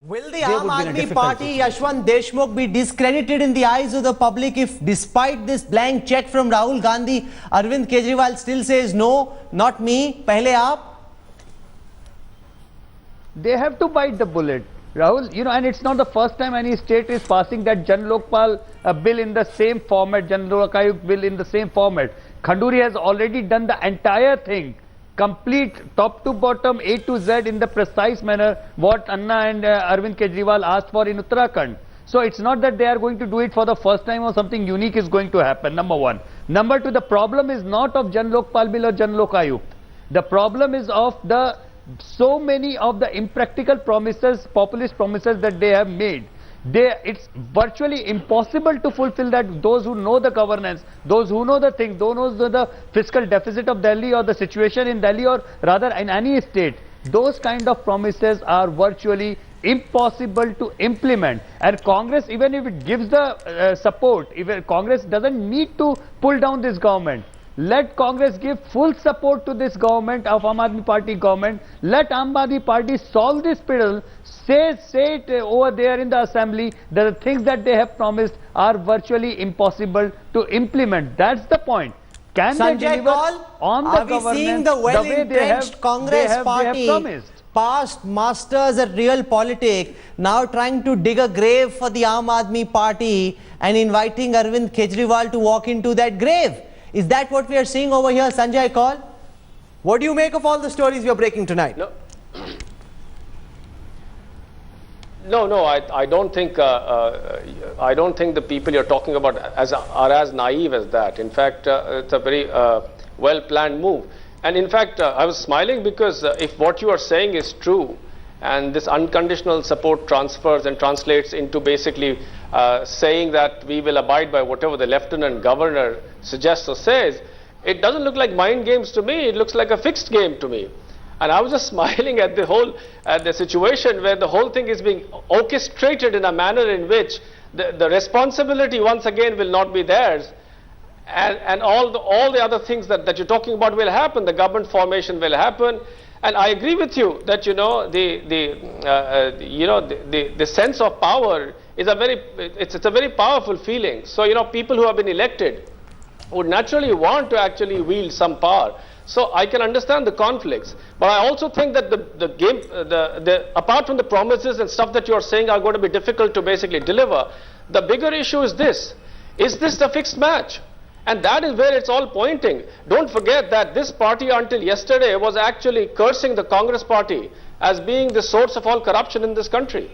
Will the Aam Aadmi Party, Yashwant Deshmukh, be discredited in the eyes of the public if, despite this blank check from Rahul Gandhi, Arvind Kejriwal still says no, not me, pehle aap? They have to bite the bullet, Rahul. And it's not the first time any state is passing that Jan Lokpal bill in the same format, Jan Lok Ayukt bill in the same format. Khanduri has already done the entire thing, complete top to bottom, A to Z, in the precise manner what Anna and Arvind Kejriwal asked for in Uttarakhand. So it's not that they are going to do it for the first time or something unique is going to happen, number one. Number two, the problem is not of Jan Lokpal bill or Jan Lok Ayukt. The problem is of the so many of the impractical promises, populist promises that they have made. It's virtually impossible to fulfill that. Those who know the governance, those who know the things, those who know the fiscal deficit of Delhi or the situation in Delhi or rather in any state, those kind of promises are virtually impossible to implement. And Congress, even if it gives the support, even Congress doesn't need to pull down this government. Let Congress give full support to this government of Aam Aadmi Party government. Let Aam Aadmi Party solve this riddle. Say it over there in the assembly that the things that they have promised are virtually impossible to implement. That's the point. Can Sanjay they deliver Kaul, on the are we governance seeing the well-entrenched Congress party, promised? past masters at real politics, now trying to dig a grave for the Aam Aadmi Party and inviting Arvind Kejriwal to walk into that grave? Is that what we are seeing over here, Sanjay Kaul? What do you make of all the stories we are breaking tonight? No, I don't think the people you're talking about are as naive as that. In fact, it's a very well-planned move. And in fact, I was smiling because if what you are saying is true, and this unconditional support transfers and translates into basically saying that we will abide by whatever the Lieutenant Governor suggests or says, it doesn't look like mind games to me. It looks like a fixed game to me. And I was just smiling at the situation where the whole thing is being orchestrated in a manner in which the responsibility once again will not be theirs, and all the other things that you're talking about will happen. The government formation will happen, and I agree with you that the sense of power is it's a very powerful feeling. So people who have been elected would naturally want to actually wield some power. So I can understand the conflicts, but I also think that apart from the promises and stuff that you are saying are going to be difficult to basically deliver, the bigger issue is this: is this the fixed match? And that is where it's all pointing. Don't forget that this party until yesterday was actually cursing the Congress party as being the source of all corruption in this country.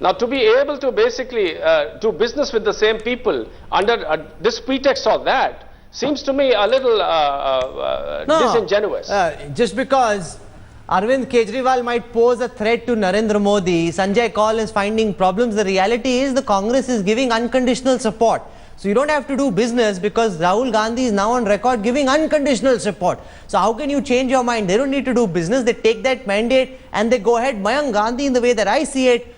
Now, to be able to basically do business with the same people under this pretext or that seems to me a little disingenuous. Just because Arvind Kejriwal might pose a threat to Narendra Modi, Sanjay Kaul is finding problems. The reality is the Congress is giving unconditional support. So you don't have to do business because Rahul Gandhi is now on record giving unconditional support. So how can you change your mind? They don't need to do business. They take that mandate and they go ahead. Mayank Gandhi, in the way that I see it,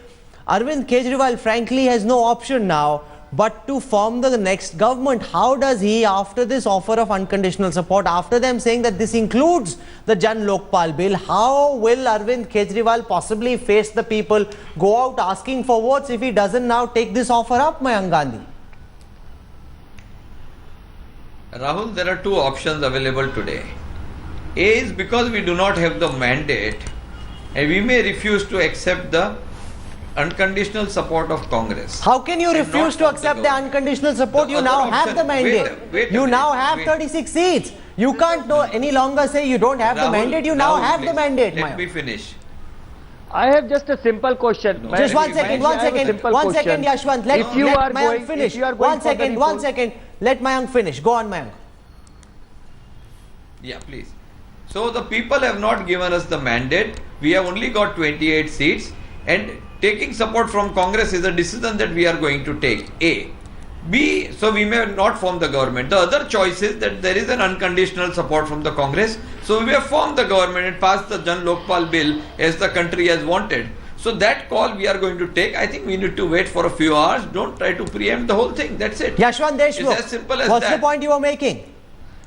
Arvind Kejriwal frankly has no option now but to form the next government. How does he, after this offer of unconditional support, after them saying that this includes the Jan Lokpal bill, how will Arvind Kejriwal possibly face the people, go out asking for votes if he doesn't now take this offer up, Mayank Gandhi? Rahul, there are two options available today. A is because we do not have the mandate and we may refuse to accept the unconditional support of Congress. How can you refuse to accept the unconditional support? You now have the mandate. You now have 36 seats. You can't any longer say you don't have the mandate. You now have the mandate. Let me finish. I have just a simple question. Just one second, Yashwant. Let Mayank finish. One second. Let Mayank finish. Go on, Mayank. Yeah, please. So the people have not given us the mandate. We have only got 28 seats, and taking support from Congress is a decision that we are going to take. A. B. So we may not form the government. The other choice is that there is an unconditional support from the Congress. So we have formed the government and passed the Jan Lokpal bill as the country has wanted. So that call we are going to take. I think we need to wait for a few hours. Don't try to preempt the whole thing. That's it. Yashwant Deshmukh, it's as simple as what's the point you are making?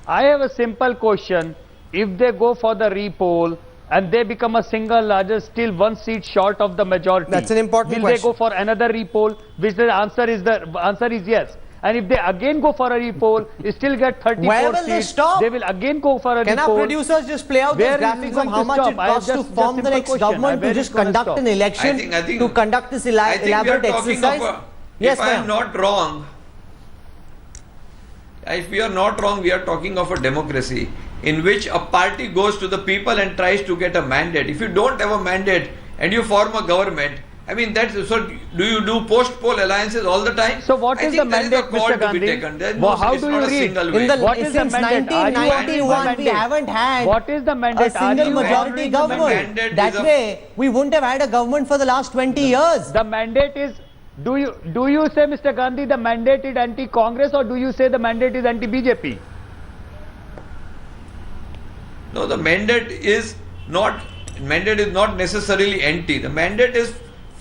I have a simple question. If they go for the repoll, and they become a single largest, still 1 seat short of the majority. That's an important Will question. they go for another repoll? Which the answer is yes. And if they again go for a repoll, still get 34 Where will seats. they stop? They will again go for a Can repoll. our producers just play out Where those is graphics going of how to much stop? it I costs to just form the simple next question. government Where to is just it gonna conduct stop? an election, I think to conduct this I think we are elaborate talking exercise? of Yes, if I am ma'am. not wrong, if we are not wrong, we are talking of a democracy in which a party goes to the people and tries to get a mandate. If you don't have a mandate and you form a government, I mean, that's so. Do you do post-poll alliances all the time? So what I is think the there is a mandate, call Mr. to be Gandhi? taken. There is Well, no, how it's do not you a read? single In way. the, What is the since mandate? Are you 1991, we mandate? haven't had What is the mandate? a Are single you majority honoring the government. mandate? That Is a- way, we wouldn't have had a government for the last 20 years. The mandate is, do you say, Mr. Gandhi, the mandate is anti-Congress, or do you say the mandate is anti-BJP? No, the mandate is not necessarily anti. The mandate is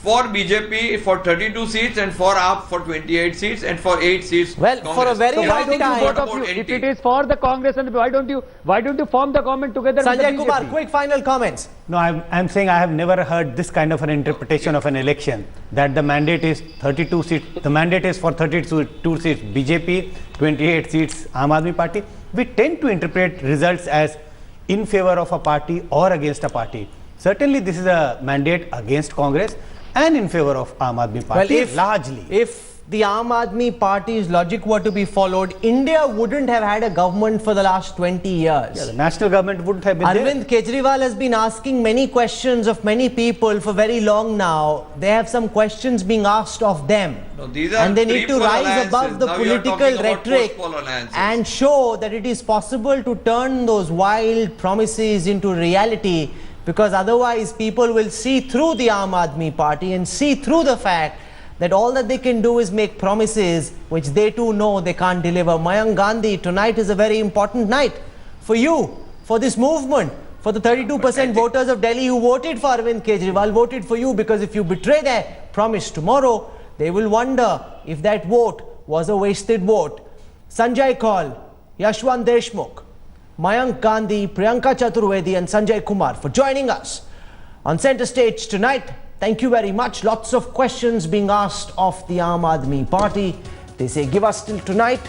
for BJP for 32 seats and for AAP for 28 seats and for 8 seats. Well, for a Congress. very So why long don't you time. both of you, if it is for the Congress and why don't you form the government together with the Sanjay BJP? Kumar, quick final comments. No, I'm saying I have never heard this kind of an interpretation of an election, that the mandate is 32 seats, the mandate is for 32 seats BJP, 28 seats Aam Aadmi Party. We tend to interpret results as in favor of a party or against a party. Certainly this is a mandate against Congress and in favor of Aam Aadmi Party, largely. If the Aam Aadmi Party's logic were to be followed, India wouldn't have had a government for the last 20 years. Yeah, the national government wouldn't have been there. Arvind Kejriwal has been asking many questions of many people for very long now. They have some questions being asked of them. No, these are And they need to pre-poll rise alliances. above the Now you are political talking about rhetoric post-poll alliances. and show that it is possible to turn those wild promises into reality, because otherwise people will see through the Aam Aadmi Party and see through the fact that all that they can do is make promises which they too know they can't deliver. Mayank Gandhi, tonight is a very important night for you, for this movement, for the 32% voters of Delhi who voted for Arvind Kejriwal, voted for you, because if you betray their promise tomorrow, they will wonder if that vote was a wasted vote. Sanjay Kaul, Yashwant Deshmukh, Mayank Gandhi, Priyanka Chaturvedi and Sanjay Kumar for joining us on Center Stage tonight. Thank you very much. Lots of questions being asked of the Aam Aadmi Party. They say give us till tonight.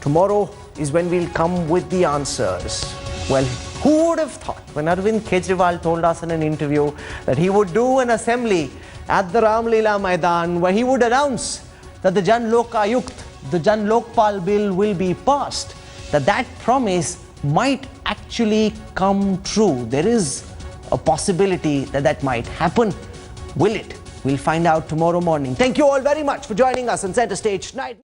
Tomorrow is when we'll come with the answers. Well, who would have thought when Arvind Kejriwal told us in an interview that he would do an assembly at the Ram Leela Maidan where he would announce that the Jan Lok Ayukt, the Jan Lokpal bill will be passed, that promise might actually come true. There is a possibility that might happen. Will it? We'll find out tomorrow morning. Thank you all very much for joining us on Center Stage tonight.